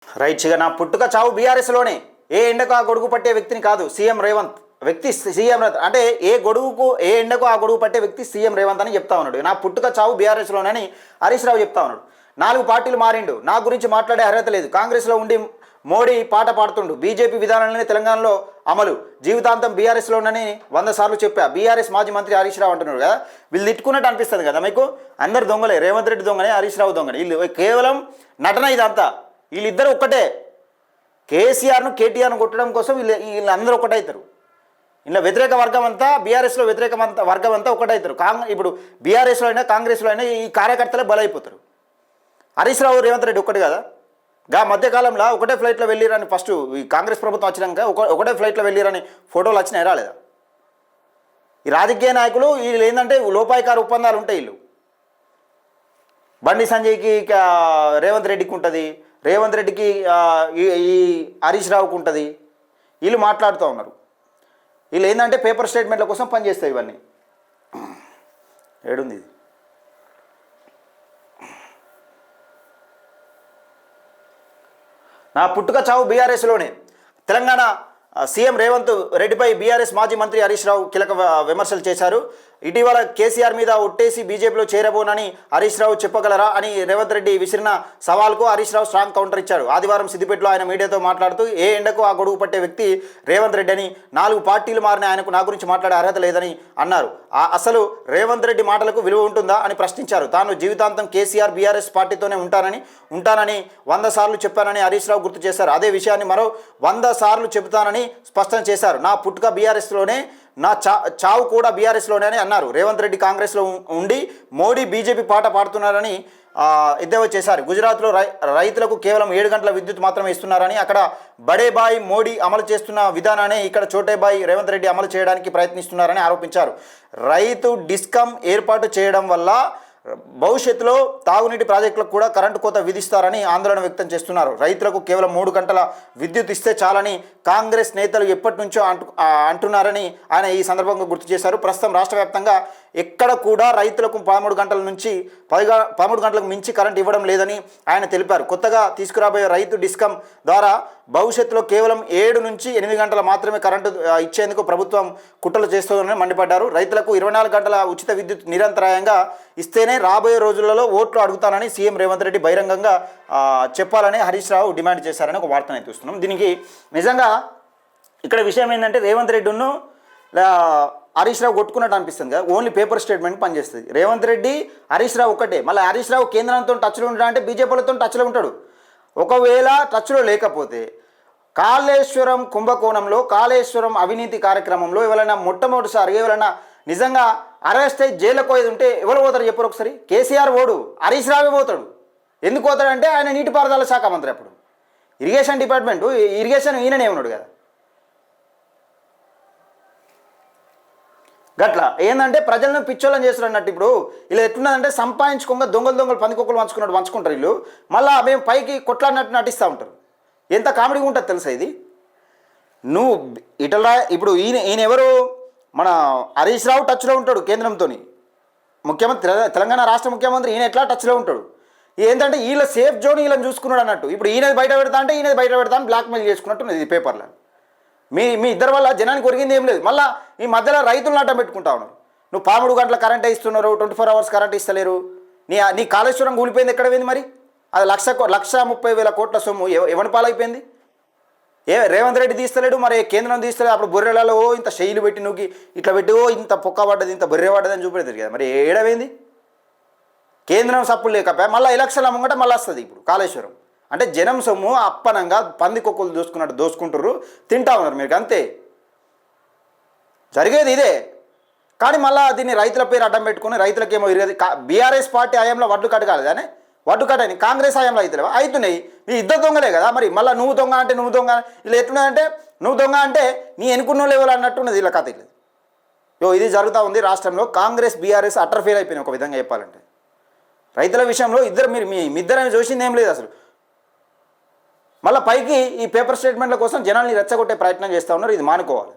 Right ఇక నా పుట్టుక చావు బీఆర్ఎస్లోనే ఏ ఎండకు ఆ గొడుగు పట్టే వ్యక్తిని కాదు సీఎం రేవంత్ వ్యక్తి సీఎం అంటే ఏ ఎండకు ఆ గొడుగు పట్టే వ్యక్తి సీఎం రేవంత్ అని చెప్తా ఉన్నాడు. నా పుట్టుక చావు బీఆర్ఎస్లోనని హరీష్ రావు చెప్తా ఉన్నాడు. 4 పార్టీలు మారిండు, నా గురించి మాట్లాడే అర్హత లేదు, కాంగ్రెస్లో ఉండి మోడీ పాట పాడుతుండు, బీజేపీ విధానాలనే తెలంగాణలో అమలు, జీవితాంతం బీఆర్ఎస్లోనని 100 సార్లు చెప్పా, బీఆర్ఎస్ మాజీ మంత్రి హరీష్ రావు అంటున్నారు కదా. వీళ్ళు తిట్టుకున్నట్టు అనిపిస్తుంది కదా మీకు. అందరు దొంగలే, రేవంత్ రెడ్డి దొంగనే, హరీష్ రావు దొంగనే. వీళ్ళు కేవలం నటన ఇదంతా. వీళ్ళిద్దరు ఒక్కటే. కేసీఆర్ను కేటీఆర్ను కొట్టడం కోసం వీళ్ళందరూ ఒకటవుతారు. ఇలా వ్యతిరేక వర్గం అంతా బీఆర్ఎస్లో వ్యతిరేక వర్గం అంతా ఒకటవుతారు. ఇప్పుడు బీఆర్ఎస్లో అయినా కాంగ్రెస్లో అయినా ఈ కార్యకర్తలే బలైపోతారు. హరీష్ రావు రేవంత్ రెడ్డి ఒక్కటి కదా. మధ్యకాలంలో ఒకటే ఫ్లైట్లో వెళ్ళిరని ఫస్ట్ ఈ కాంగ్రెస్ ప్రభుత్వం వచ్చినాక ఒకటే ఫ్లైట్లో వెళ్ళిరని ఫోటోలు వచ్చినాయి రాలేదా? ఈ రాజకీయ నాయకులు వీళ్ళు ఏంటంటే లోపాయికార ఒప్పందాలు ఉంటాయి. వీళ్ళు బండి సంజయ్కి రేవంత్ రెడ్డికి ఉంటుంది, రేవంత్ రెడ్డికి ఈ హరీష్ రావుకి ఉంటుంది. వీళ్ళు మాట్లాడుతూ ఉన్నారు. వీళ్ళు ఏంటంటే పేపర్ స్టేట్మెంట్ల కోసం పనిచేస్తాయి ఇవన్నీ. ఏడుంది ఇది? నా పుట్టుక చావు బీఆర్ఎస్లోనే. తెలంగాణ సీఎం రేవంత్ రెడ్డిపై బీఆర్ఎస్ మాజీ మంత్రి హరీష్ రావు కీలక విమర్శలు చేశారు. ఇటీవల కేసీఆర్ మీద ఒట్టేసి బీజేపీలో చేరబోనని హరీష్ రావు చెప్పగలరా అని రేవంత్ రెడ్డి విసిరిన సవాల్కు హరీష్ రావు స్ట్రాంగ్ కౌంటర్ ఇచ్చారు. ఆదివారం సిద్దిపేటలో ఆయన మీడియాతో మాట్లాడుతూ ఏ ఎండకు ఆ గొడుగు పట్టే వ్యక్తి రేవంత్ రెడ్డి అని, 4 పార్టీలు మారిన ఆయనకు నా గురించి మాట్లాడే అర్హత లేదని అన్నారు. అసలు రేవంత్ రెడ్డి మాటలకు విలువ ఉంటుందా అని ప్రశ్నించారు. తాను జీవితాంతం కేసీఆర్ బీఆర్ఎస్ పార్టీతోనే ఉంటానని 100 సార్లు చెప్పానని హరీష్ రావు గుర్తు చేశారు. అదే విషయాన్ని మరో 100 సార్లు చెబుతానని స్పష్టం చేశారు. నా పుట్టుక బీఆర్ఎస్లోనే, నా చావు కూడా బీఆర్ఎస్లోనే అని అన్నారు. రేవంత్ రెడ్డి కాంగ్రెస్లో ఉండి మోడీ బీజేపీ పాట పాడుతున్నారని ఎద్దేవా చేశారు. గుజరాత్లో రైతులకు కేవలం 7 గంటల విద్యుత్ మాత్రమే ఇస్తున్నారని, అక్కడ బడేబాయ్ మోడీ అమలు చేస్తున్న విధానాన్ని ఇక్కడ చోటేబాయ్ రేవంత్ రెడ్డి అమలు చేయడానికి ప్రయత్నిస్తున్నారని ఆరోపించారు. రైతు డిస్కమ్ ఏర్పాటు చేయడం వల్ల భవిష్యత్తులో తాగునీటి ప్రాజెక్టులకు కూడా కరెంటు కోత విధిస్తారని ఆందోళన వ్యక్తం చేస్తున్నారు. రైతులకు కేవలం 3 గంటల విద్యుత్ ఇస్తే చాలని కాంగ్రెస్ నేతలు ఎప్పటి నుంచో అంటున్నారని ఆయన ఈ సందర్భంగా గుర్తు చేశారు. ప్రస్తుతం రాష్ట్ర వ్యాప్తంగా ఎక్కడ కూడా రైతులకు 13 గంటల నుంచి 13 గంటలకు మించి కరెంట్ ఇవ్వడం లేదని ఆయన తెలిపారు. కొత్తగా తీసుకురాబోయే రైతు డిస్కమ్ ద్వారా భవిష్యత్తులో కేవలం 7 నుంచి 8 గంటల మాత్రమే కరెంటు ఇచ్చేందుకు ప్రభుత్వం కుట్రలు చేస్తుందని మండిపడ్డారు. రైతులకు 24 గంటల ఉచిత విద్యుత్ నిరంతరాయంగా ఇస్తేనే రాబోయే రోజులలో ఓట్లు అడుగుతానని సీఎం రేవంత్ రెడ్డి బహిరంగంగా చెప్పాలని హరీష్ రావు డిమాండ్ చేశారని ఒక వార్తను చూస్తున్నాం. దీనికి నిజంగా ఇక్కడ విషయం ఏంటంటే రేవంత్ రెడ్డిను హరీష్ రావు కొట్టుకున్నట్టు అనిపిస్తుంది కదా. ఓన్లీ పేపర్ స్టేట్మెంట్ పనిచేస్తుంది. రేవంత్ రెడ్డి హరీష్ రావు ఒక్కటే. మళ్ళీ హరీష్ రావు కేంద్రంతో టచ్లో ఉంటాడు అంటే బీజేపీలతో టచ్లో ఉంటాడు. ఒకవేళ టచ్లో లేకపోతే కాళేశ్వరం కుంభకోణంలో, కాళేశ్వరం అవినీతి కార్యక్రమంలో ఎవరైనా మొట్టమొదటిసారి ఎవరైనా నిజంగా అరెస్ట్ అయ్యి జైలుకు పోయేది ఉంటే ఎవరు పోతారు చెప్పరు ఒకసారి? కేసీఆర్ పోడు, హరీష్ రావే పోతాడు. ఎందుకు పోతాడంటే ఆయన నీటిపారుదల శాఖ మంత్రి. అప్పుడు ఇరిగేషన్ డిపార్ట్మెంటు, ఇరిగేషన్ ఈయననే ఉన్నాడు కదా. గట్లా ఏంటంటే ప్రజలను పిచ్చోళ్ళని చేస్తారు అన్నట్టు. ఇప్పుడు ఇలా ఎట్లున్నదంటే సంపాదించుకోగా దొంగలు పందికొక్కలు వంచుకుంటారు వీళ్ళు. మళ్ళీ మేము పైకి కొట్లాడినట్టు నటిస్తూ ఉంటారు. ఎంత కామెడీగా ఉంటుంది తెలుసా ఇది. నువ్వు ఇప్పుడు ఈయన ఎవరు? మన హరీష్ రావు టచ్లో ఉంటాడు కేంద్రంతో. ముఖ్యమంత్రి, తెలంగాణ రాష్ట్ర ముఖ్యమంత్రి ఈయన ఎట్లా టచ్లో ఉంటాడు. ఏంటంటే వీళ్ళ సేఫ్ జోన్ వీళ్ళని చూసుకున్నాడు అన్నట్టు. ఇప్పుడు ఈయనది బయట పెడతా అంటే ఈయనది బయట పెడతా అని బ్లాక్మెయిల్ చేసుకున్నట్టు ఇది పేపర్లో. మీ ఇద్దరి వల్ల జనానికి ఒరిగింది ఏం లేదు. మళ్ళీ ఈ మధ్యలో రైతులను అడ్డం పెట్టుకుంటా ఉన్నారు. నువ్వు 13 గంటల కరెంట్ ఇస్తున్నారు, 24 అవర్స్ కరెంట్ ఇస్తలేరు. నీ కాళేశ్వరం కూలిపోయింది, ఎక్కడ పోయింది మరి? అది 1,30,000 కోట్ల సొమ్ము ఎవరి పాలైపోయింది? రేవంత్ రెడ్డి తీస్తలేడు, మరి కేంద్రం తీస్తలేదు. అప్పుడు బొర్రెలలో ఇంత శైలి పెట్టి నువ్వు ఇట్లా పెట్టి ఇంత పొక్క పడ్డది, ఇంత బొర్రె పడ్డది అని చూపెడతారు కదా. మరి ఏడవేంది? కేంద్రం సప్పులు లేకపోయా మళ్ళీ ఎలక్షన్ల ముంగట మళ్ళీ వస్తుంది ఇప్పుడు కాళేశ్వరం. అంటే జనం సొమ్ము అప్పనంగా పందికొక్కులు దోసుకున్నట్టు దోసుకుంటారు, తింటా ఉన్నారు మీరు. అంతే జరిగేది ఇదే. కానీ మళ్ళీ దీన్ని రైతుల పేరు అడ్డం పెట్టుకుని రైతులకేమో ఇరగదు. బీఆర్ఎస్ పార్టీ హయాంలో వడ్లు కట్టగాలి కానీ వడ్డు కట్టని కాంగ్రెస్ హయాంలో అవుతలేవా? అవుతున్నాయి. మీ ఇద్దరు దొంగలే కదా. మరి మళ్ళీ నువ్వు దొంగ అంటే నువ్వు దొంగ ఇలా ఎట్లున్నదంటే నువ్వు దొంగ అంటే నీ ఎన్నుకున్న లెవెల్ అన్నట్టున్నది ఇలా కథ. ఇది జరుగుతూ ఉంది రాష్ట్రంలో. కాంగ్రెస్ బీఆర్ఎస్ అటర్ ఫెయిల్ అయిపోయినాయి ఒక విధంగా చెప్పాలంటే. రైతుల విషయంలో మీ ఇద్దరు చూసింది ఏం లేదు అసలు. మళ్ళీ పైకి ఈ పేపర్ స్టేట్మెంట్ల కోసం జనాల్ని రెచ్చగొట్టే ప్రయత్నం చేస్తూ ఉన్నారు. ఇది మానుకోవాలి.